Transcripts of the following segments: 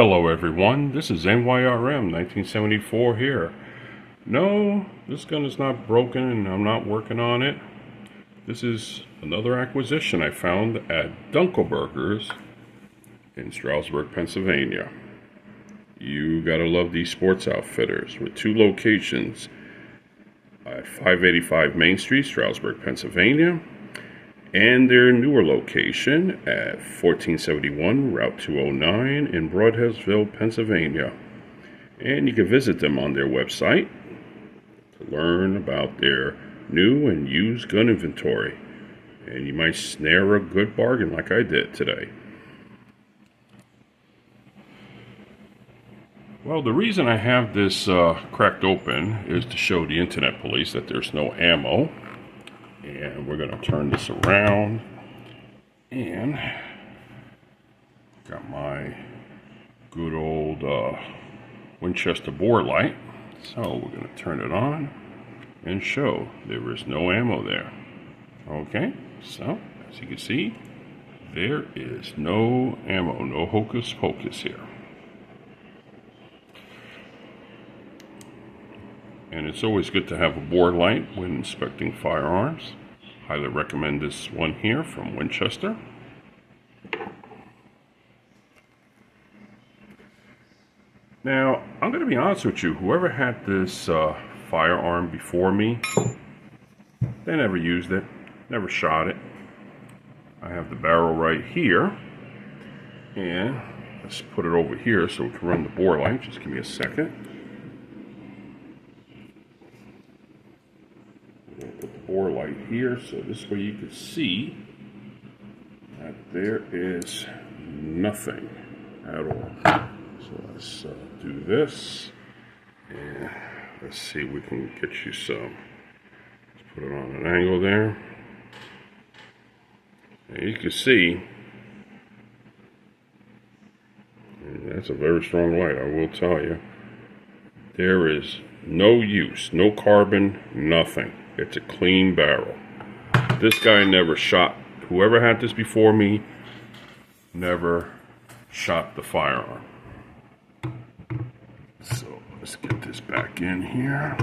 Hello everyone, this is NYRM 1974 here. No, this gun is not broken and I'm not working on it. This is another acquisition I found at Dunkelberger's in Stroudsburg, Pennsylvania. You gotta love these sports outfitters with two locations at 585 Main Street, Stroudsburg, Pennsylvania, and their newer location at 1471 Route 209 in Broadheadsville, Pennsylvania. And you can visit them on their website to learn about their new and used gun inventory. And you might snare a good bargain like I did today. Well, the reason I have this cracked open is to show the internet police that there's no ammo. And we're going to turn this around, and got my good old Winchester bore light. So we're going to turn it on and show there is no ammo there. Okay, so as you can see, there is no ammo, no hocus pocus here. And it's always good to have a bore light when inspecting firearms. Highly recommend this one here from Winchester. Now, I'm going to be honest with you, whoever had this firearm before me, they never used it, never shot it. I have the barrel right here, and let's put it over here so we can run the bore light. Just give me a second. Put the bore light here so this way you can see that there is nothing at all. So let's do this, and let's see if we can get you some. Let's put it on an angle there. And you can see, and that's a very strong light, I will tell you. There is no use, no carbon, nothing. It's a clean barrel. This guy never shot, whoever had this before me, never shot the firearm. So let's get this back in here.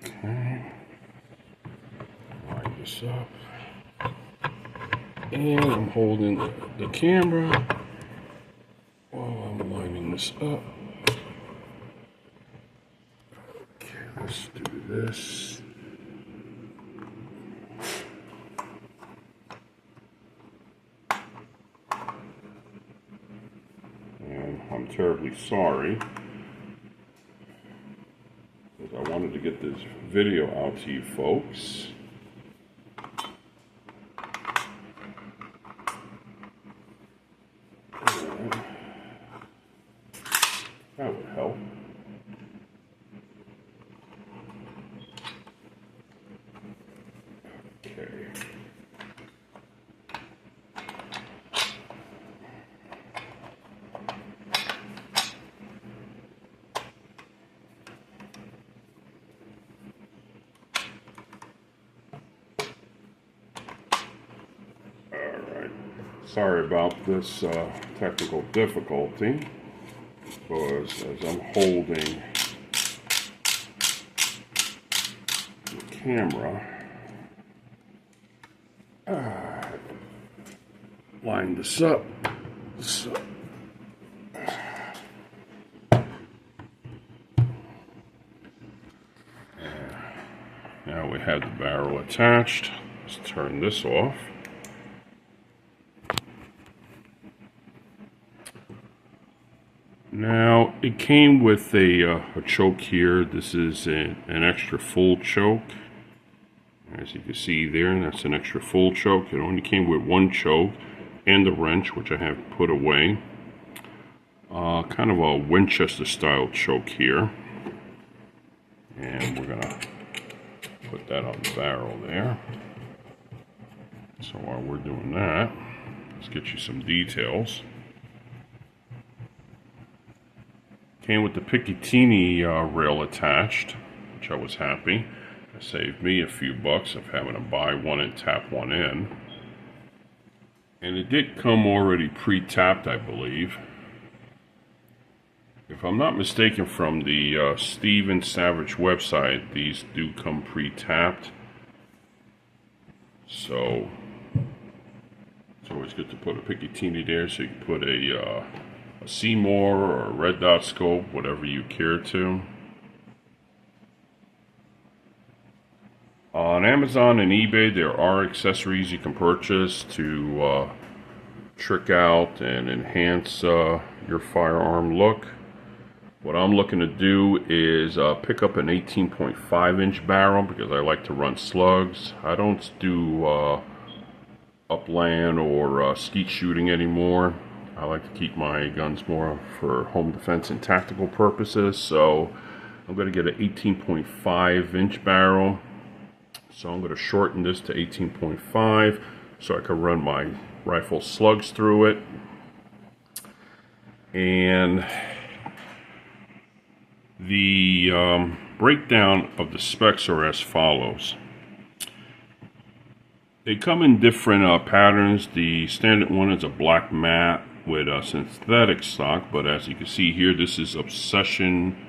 Okay. Line this up. And I'm holding the camera while I'm lining this up. Okay, let's do this. And I'm terribly sorry, because I wanted to get this video out to you folks. That would help. Okay. All right. Sorry about this technical difficulty. Because as I'm holding the camera, line this up. So, now we have the barrel attached. Let's turn this off. Now, it came with a choke here. This is an extra full choke. As you can see there, that's an extra full choke. It only came with one choke and the wrench, which I have put away. Kind of a Winchester style choke here. And we're going to put that on the barrel there. So while we're doing that, let's get you some details. Came with the Picatinny rail attached, which I was happy. Saved me a few bucks of having to buy one and tap one in. And it did come already pre-tapped, I believe. If I'm not mistaken, from the Steven Savage website, these do come pre-tapped. So it's always good to put a Picatinny there, so you can put a Seymour or a red dot scope, whatever you care to. On Amazon and eBay, there are accessories you can purchase to trick out and enhance your firearm look. What I'm looking to do is pick up an 18.5 inch barrel because I like to run slugs. I don't do upland or skeet shooting anymore. I like to keep my guns more for home defense and tactical purposes. So I'm going to get an 18.5 inch barrel. So I'm going to shorten this to 18.5 so I can run my rifle slugs through it. And the breakdown of the specs are as follows. They come in different patterns. The standard one is a black matte with a synthetic stock, but as you can see here, this is Obsession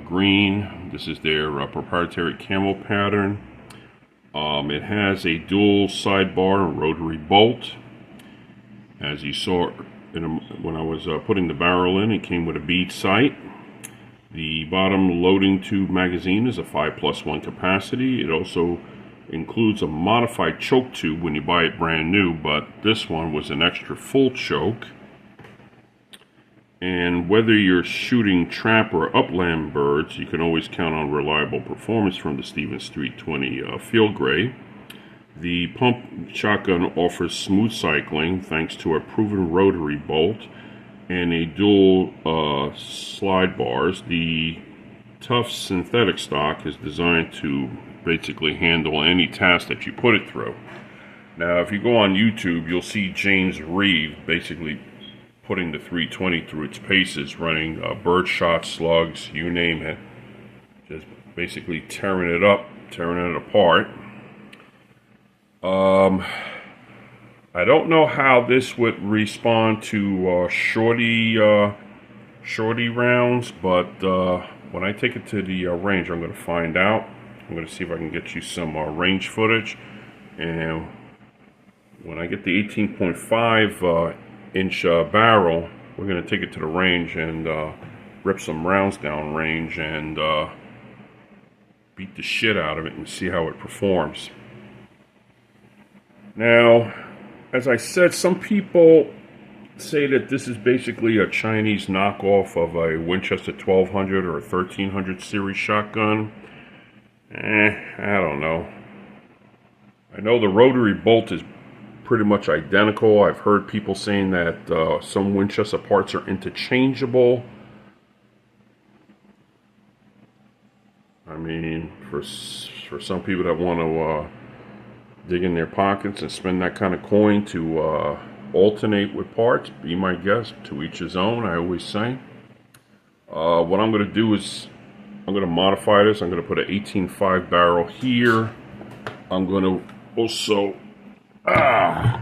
green. This is their proprietary camo pattern. It has a dual sidebar and rotary bolt. As you saw when I was putting the barrel in, it came with a bead sight. The bottom loading tube magazine is a 5+1 capacity. It also includes a modified choke tube when you buy it brand new, but this one was an extra full choke. And whether you're shooting trap or upland birds, you can always count on reliable performance from the Stevens 320 Field Gray. The pump shotgun offers smooth cycling thanks to a proven rotary bolt and a dual slide bars. The tough synthetic stock is designed to basically handle any task that you put it through. Now, if you go on YouTube, you'll see James Reeve basically putting the 320 through its paces, running bird shot, slugs, you name it, just basically tearing it up, tearing it apart. I don't know how this would respond to shorty rounds, but when I take it to the range, I'm going to find out. I'm going to see if I can get you some range footage, and when I get the 18.5 inch barrel, we're going to take it to the range and rip some rounds down range and beat the shit out of it and see how it performs. Now, as I said, some people say that this is basically a Chinese knockoff of a Winchester 1200 or a 1300 series shotgun. I don't know. I know the rotary bolt is pretty much identical. I've heard people saying that some Winchester parts are interchangeable. I mean, for some people that want to dig in their pockets and spend that kind of coin to alternate with parts, be my guest, to each his own, I always say. What I'm going to do is I'm going to modify this. I'm going to put an 18.5 barrel here. I'm going to also I'm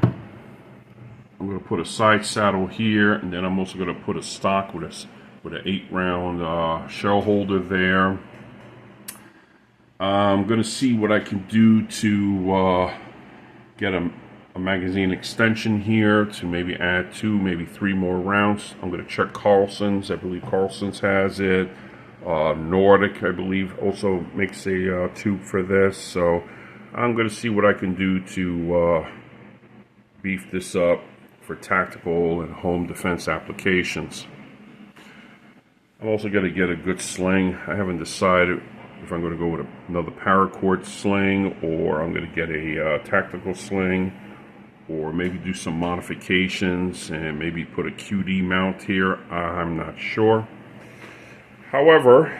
going to put a side saddle here, and then I'm also going to put a stock with an 8-round shell holder there. I'm going to see what I can do to get a magazine extension here to maybe add 2, maybe 3 more rounds. I'm going to check Carlson's. I believe Carlson's has it. Nordic, I believe, also makes a tube for this. So I'm going to see what I can do to beef this up for tactical and home defense applications. I'm also going to get a good sling. I haven't decided if I'm going to go with another paracord sling, or I'm going to get a tactical sling, or maybe do some modifications and maybe put a QD mount here. I'm not sure. However,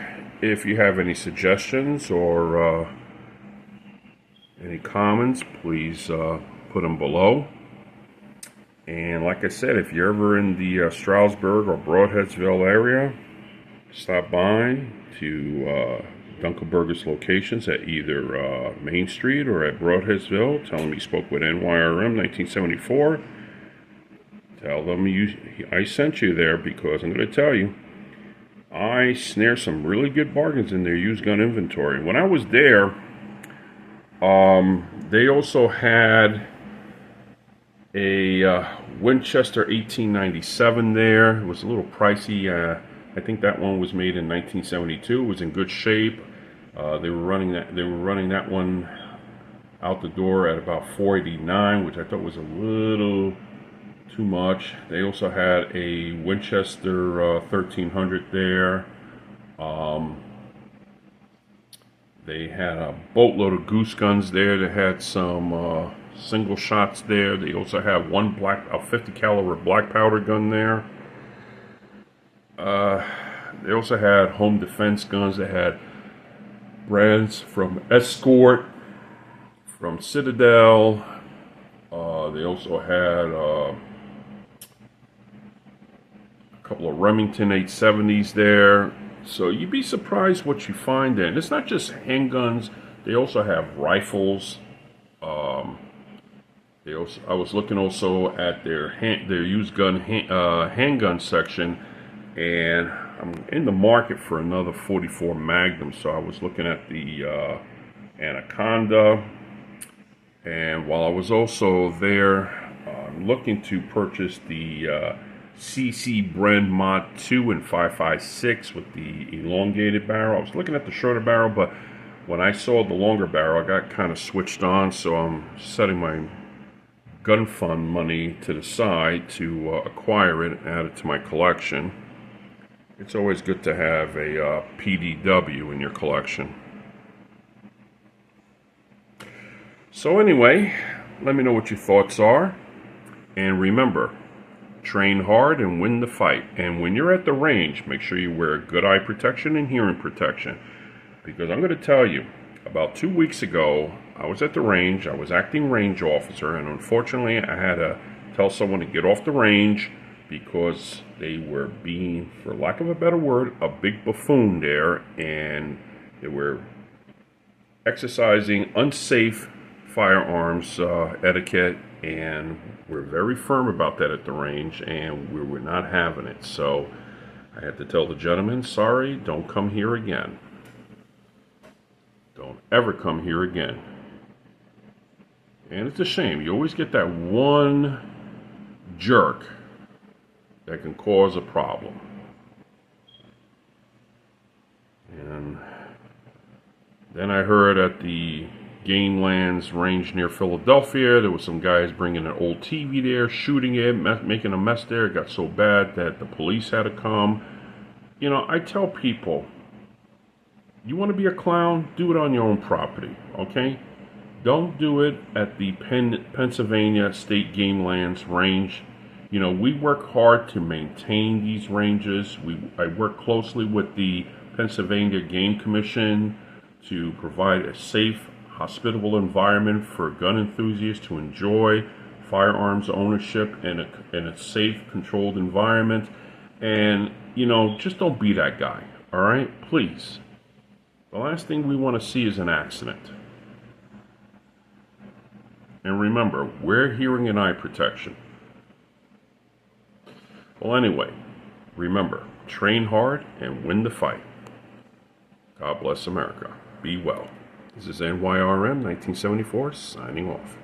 if you have any suggestions or any comments, please put them below. And like I said, if you're ever in the Stroudsburg or Broadheadsville area, stop by to Dunkelberger's locations at either Main Street or at Broadheadsville. Tell them you spoke with NYRM 1974. Tell them I sent you there, because I'm going to tell you, I snare some really good bargains in their used gun inventory. When I was there, they also had a Winchester 1897 there. It was a little pricey. I think that one was made in 1972. It was in good shape. They were running that one out the door at about $489, which I thought was a little too much. They also had a Winchester 1300 there. They had a boatload of goose guns there. They had some single shots there. They also have a 50 caliber black powder gun there. They also had home defense guns. They had brands from Escort, from Citadel. They also had a couple of Remington 870s there. So you'd be surprised what you find there. And it's not just handguns. They also have rifles. I was looking also at their used gun handgun section, and I'm in the market for another 44 Magnum. So I was looking at the Anaconda, and while I was also there, looking to purchase the CC Bren Mod 2 and 5.56 with the elongated barrel. I was looking at the shorter barrel, but when I saw the longer barrel, I got kind of switched on, so I'm setting my gun fund money to the side to acquire it and add it to my collection. It's always good to have a PDW in your collection. So anyway, let me know what your thoughts are, and remember, train hard and win the fight. And when you're at the range, make sure you wear good eye protection and hearing protection. Because I'm going to tell you, about 2 weeks ago, I was at the range. I was acting range officer, and unfortunately, I had to tell someone to get off the range because they were being, for lack of a better word, a big buffoon there, and they were exercising unsafe firearms etiquette, and we're very firm about that at the range, and we were not having it. So I had to tell the gentleman, sorry, don't come here again. Don't ever come here again. And it's a shame. You always get that one jerk that can cause a problem. And then I heard at the Gainlands range near Philadelphia, there was some guys bringing an old TV there, shooting it, making a mess there. It got so bad that the police had to come. You know, I tell people, you want to be a clown, do it on your own property, okay? Don't do it at the Pennsylvania State Gamelands range. You know, we work hard to maintain these ranges. I work closely with the Pennsylvania Game Commission to provide a safe, hospitable environment for gun enthusiasts to enjoy firearms ownership in a safe, controlled environment. And, you know, just don't be that guy, all right? Please. The last thing we want to see is an accident. And remember, wear hearing and eye protection. Well, anyway, remember, train hard and win the fight. God bless America. Be well. This is NYRM 1974 signing off.